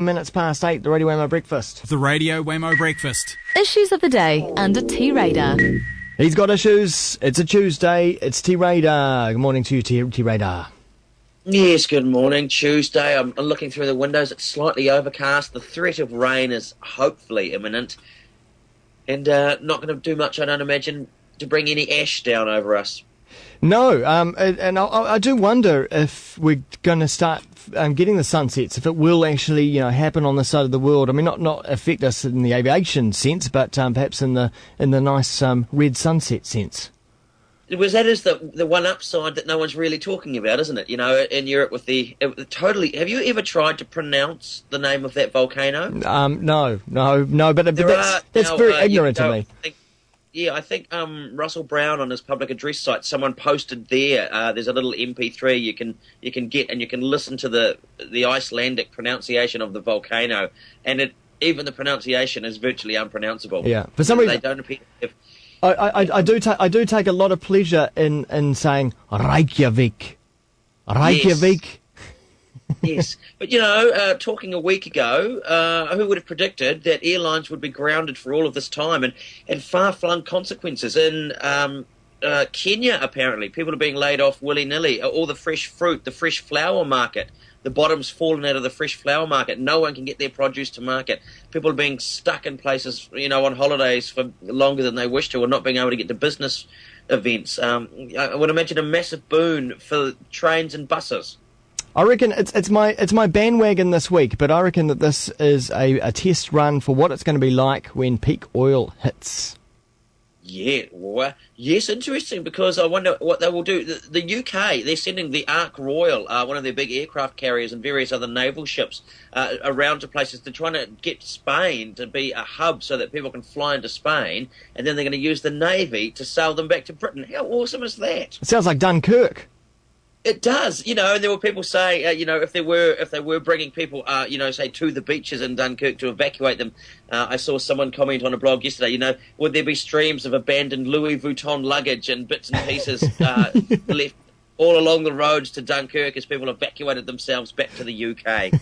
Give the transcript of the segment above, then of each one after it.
Minutes past 8, the Radio Wammo Breakfast. The Radio Wammo Breakfast. Issues of the day under T-Radar. He's got issues. It's a Tuesday. It's T-Radar. Good morning to you, T-Radar. Yes, good morning. Tuesday. I'm looking through the windows. It's slightly overcast. The threat of rain is hopefully imminent. And not going to do much, I don't imagine, to bring any ash down over us. No, and I do wonder if we're going to start getting the sunsets, if it will actually, happen on this side of the world. I mean, not affect us in the aviation sense, but perhaps in the nice red sunset sense. Because that is the one upside that no one's really talking about, isn't it? In Europe with the totally. Have you ever tried to pronounce the name of that volcano? No, but that's very ignorant of me. I think Russell Brown on his public address site, someone posted there. There's a little MP3 you can get, and you can listen to the Icelandic pronunciation of the volcano, and even the pronunciation is virtually unpronounceable. Yeah, for some reason they don't appear. I do take a lot of pleasure in saying Reykjavik. Yes, but talking a week ago, who would have predicted that airlines would be grounded for all of this time and far-flung consequences in Kenya? Apparently, people are being laid off willy-nilly. All the fresh fruit, the fresh flower market, the bottom's fallen out of the fresh flower market. No one can get their produce to market. People are being stuck in places, on holidays for longer than they wish to, or not being able to get to business events. I would imagine a massive boon for trains and buses. I reckon it's my bandwagon this week, but I reckon that this is a test run for what it's going to be like when peak oil hits. Yeah, well, yes, interesting, because I wonder what they will do. The UK, they're sending the Ark Royal, one of their big aircraft carriers, and various other naval ships around to places. They're trying to get Spain to be a hub so that people can fly into Spain, and then they're going to use the Navy to sail them back to Britain. How awesome is that? It sounds like Dunkirk. It does, and there were people saying, if they were bringing people, say to the beaches in Dunkirk to evacuate them. I saw someone comment on a blog yesterday. Would there be streams of abandoned Louis Vuitton luggage and bits and pieces left all along the roads to Dunkirk as people evacuated themselves back to the UK?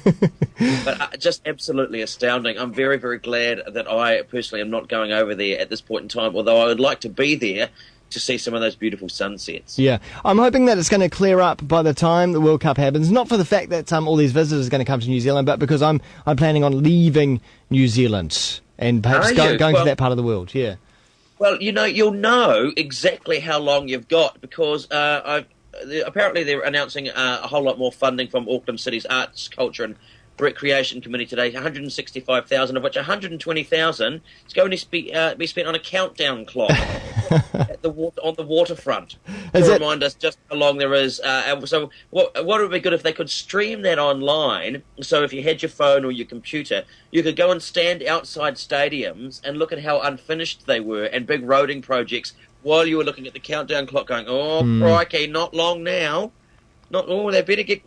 But just absolutely astounding. I'm very, very glad that I personally am not going over there at this point in time. Although I would like to be there to see some of those beautiful sunsets. Yeah, I'm hoping that it's going to clear up by the time the World Cup happens. Not for the fact that all these visitors are going to come to New Zealand, but because I'm planning on leaving New Zealand and perhaps going to that part of the world. Yeah. Well, you'll know exactly how long you've got, because apparently they're announcing a whole lot more funding from Auckland City's Arts, Culture and Recreation Committee today, 165,000, of which 120,000 is going to be spent on a countdown clock on the waterfront to remind us just how long there is. So what would be good if they could stream that online? So if you had your phone or your computer, you could go and stand outside stadiums and look at how unfinished they were and big roading projects while you were looking at the countdown clock going, crikey, not long now. They better get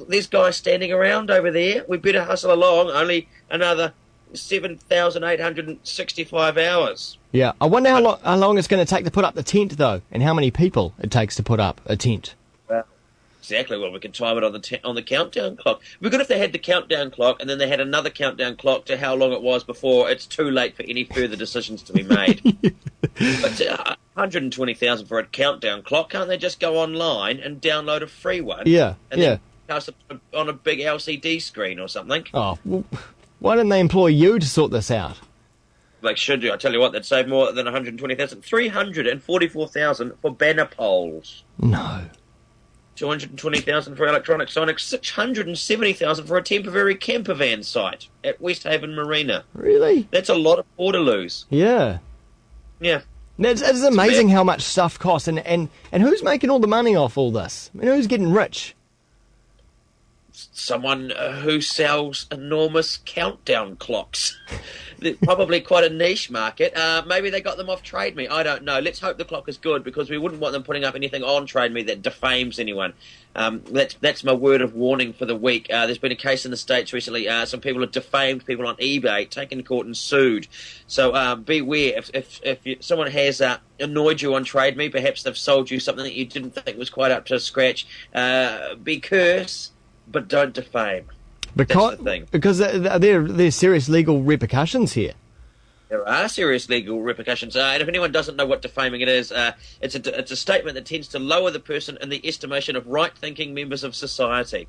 these guys standing around over there. We better hustle along. Only another 7,865 hours. Yeah, I wonder how long it's going to take to put up the tent, though, and how many people it takes to put up a tent. Well, exactly. Well, we can time it on the countdown clock. It'd be good if they had the countdown clock and then they had another countdown clock to how long it was before it's too late for any further decisions to be made. But 120,000 for a countdown clock. Can't they just go online and download a free one? Yeah, and then cast it on a big LCD screen or something? Oh, well, why didn't they employ you to sort this out? They should do. I tell you what, they'd save more than 120,000. 344,000 for banner poles. No. 220,000 for electronic signage. 670,000 for a temporary camper van site at West Haven Marina. Really? That's a lot of Portaloos. Yeah. Yeah. It's amazing how much stuff costs, and who's making all the money off all this? I mean, who's getting rich? Someone who sells enormous countdown clocks. Probably quite a niche market. Maybe they got them off Trade Me. I don't know. Let's hope the clock is good, because we wouldn't want them putting up anything on Trade Me that defames anyone. That's my word of warning for the week. There's been a case in the States recently. Some people have defamed people on eBay, taken to court and sued. So beware. If someone has annoyed you on Trade Me, perhaps they've sold you something that you didn't think was quite up to scratch, be curse, but don't defame. Because That's the thing. because there's serious legal repercussions here. There are serious legal repercussions, and if anyone doesn't know what defaming it is, it's a statement that tends to lower the person in the estimation of right-thinking members of society.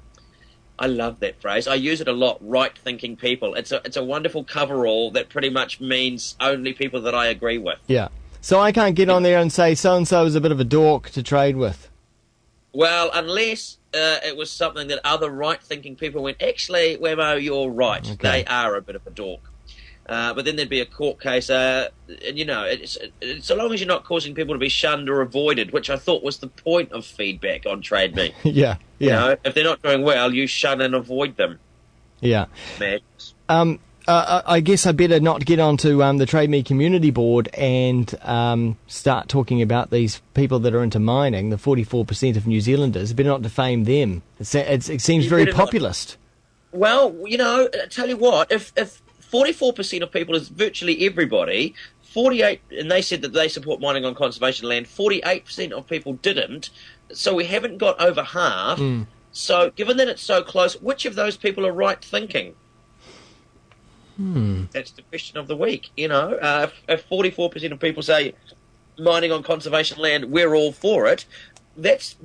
I love that phrase. I use it a lot. Right-thinking people. It's a wonderful coverall that pretty much means only people that I agree with. Yeah. So I can't get on there and say so-and-so is a bit of a dork to trade with. Well, unless it was something that other right-thinking people went, actually, Wammo, you're right. Okay. They are a bit of a dork. But then there'd be a court case, and it's so long as you're not causing people to be shunned or avoided, which I thought was the point of feedback on Trade Me. Yeah. You know, if they're not doing well, you shun and avoid them. Yeah. Madness. I guess I better not get onto the Trade Me Community Board and start talking about these people that are into mining, the 44% of New Zealanders. I better not defame them. It seems very populist. Well, I tell you what, if 44% of people is virtually everybody, 48, and they said that they support mining on conservation land, 48% of people didn't, so we haven't got over half. So given that it's so close, which of those people are right-thinking? That's the question of the week. If 44% of people say mining on conservation land, we're all for it, that's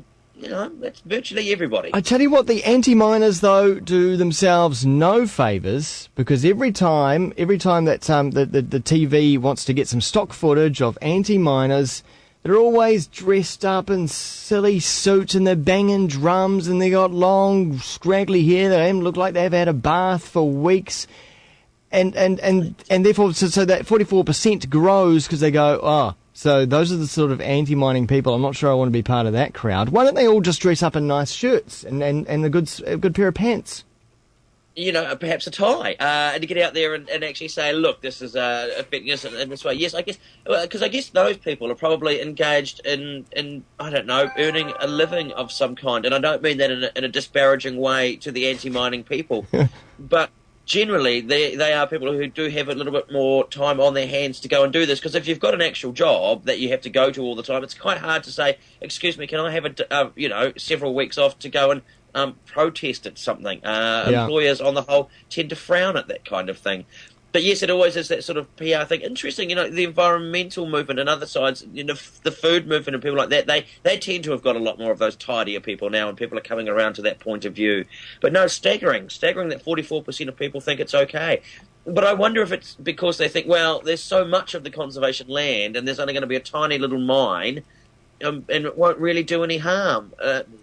virtually everybody. I tell you what, the anti-miners, though, do themselves no favours, because every time that the TV wants to get some stock footage of anti-miners, they're always dressed up in silly suits and they're banging drums and they got long, scraggly hair. They don't look like they've had a bath for weeks. And therefore, so that 44% grows because they go, so those are the sort of anti-mining people. I'm not sure I want to be part of that crowd. Why don't they all just dress up in nice shirts and a good pair of pants? Perhaps a tie, and to get out there and actually say, look, this is affecting us in this way. Yes, I guess, because I guess those people are probably engaged in I don't know, earning a living of some kind. And I don't mean that in a disparaging way to the anti-mining people, but generally, they are people who do have a little bit more time on their hands to go and do this. Because if you've got an actual job that you have to go to all the time, it's quite hard to say, excuse me, can I have several weeks off to go and protest at something? Employers, on the whole, tend to frown at that kind of thing. But yes, it always is that sort of PR thing. Interesting, the environmental movement and other sides, the food movement and people like that, they tend to have got a lot more of those tidier people now, and people are coming around to that point of view. But no, staggering that 44% of people think it's okay. But I wonder if it's because they think, well, there's so much of the conservation land and there's only going to be a tiny little mine, and it won't really do any harm.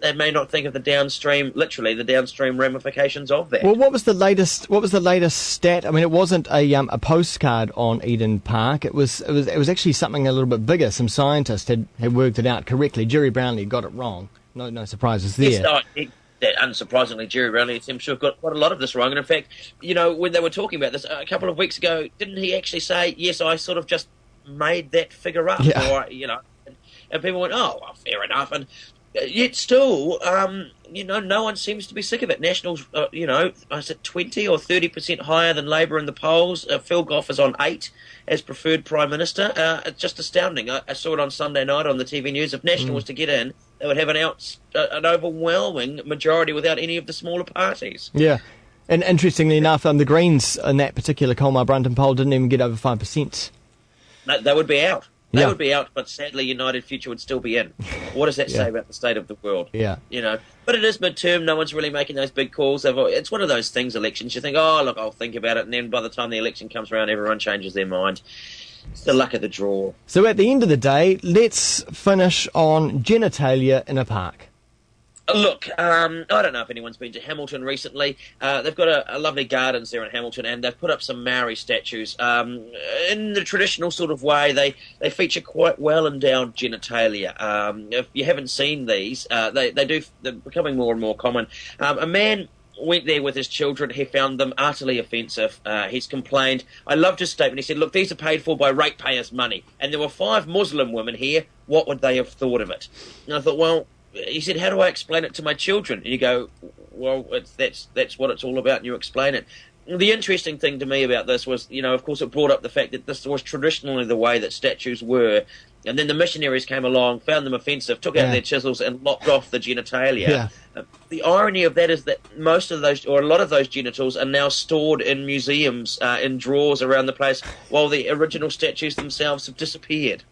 They may not think of the downstream ramifications of that. Well, what was the latest stat? I mean, it wasn't a postcard on Eden Park. It was actually something a little bit bigger. Some scientists had worked it out correctly. Jerry Brownlee got it wrong. No surprises there. Yes, that unsurprisingly, Jerry Brownlee seems to have got quite a lot of this wrong. And in fact, when they were talking about this a couple of weeks ago, didn't he actually say, yes, I sort of just made that figure up? Yeah. Or, and people went, oh, well, fair enough. And yet still, no one seems to be sick of it. Nationals, is it 20 or 30% higher than Labour in the polls? Phil Goff is on 8 as preferred Prime Minister. It's just astounding. I saw it on Sunday night on the TV news. If National was to get in, they would have an overwhelming majority without any of the smaller parties. Yeah. And interestingly enough, the Greens in that particular Colmar-Brunton poll didn't even get over 5%. No, they would be out. They would be out, but sadly United Future would still be in. What does that say about the state of the world? Yeah. But it is midterm. No one's really making those big calls. It's one of those things, elections. You think, oh, look, I'll think about it. And then by the time the election comes around, everyone changes their mind. It's the luck of the draw. So at the end of the day, let's finish on genitalia in a park. Look, I don't know if anyone's been to Hamilton recently. They've got a lovely gardens there in Hamilton, and they've put up some Maori statues. In the traditional sort of way, they feature quite well endowed genitalia. If you haven't seen these, they're becoming more and more common. A man went there with his children. He found them utterly offensive. He's complained. I loved his statement. He said, look, these are paid for by ratepayers' money, and there were 5 Muslim women here. What would they have thought of it? And I thought, well, he said, how do I explain it to my children? And you go, well, that's what it's all about, and you explain it. the interesting thing to me about this was, of course, it brought up the fact that this was traditionally the way that statues were, and then the missionaries came along, found them offensive, took out their chisels, and lopped off the genitalia. Yeah. The irony of that is that most of those, or a lot of those genitals, are now stored in museums, in drawers around the place, while the original statues themselves have disappeared.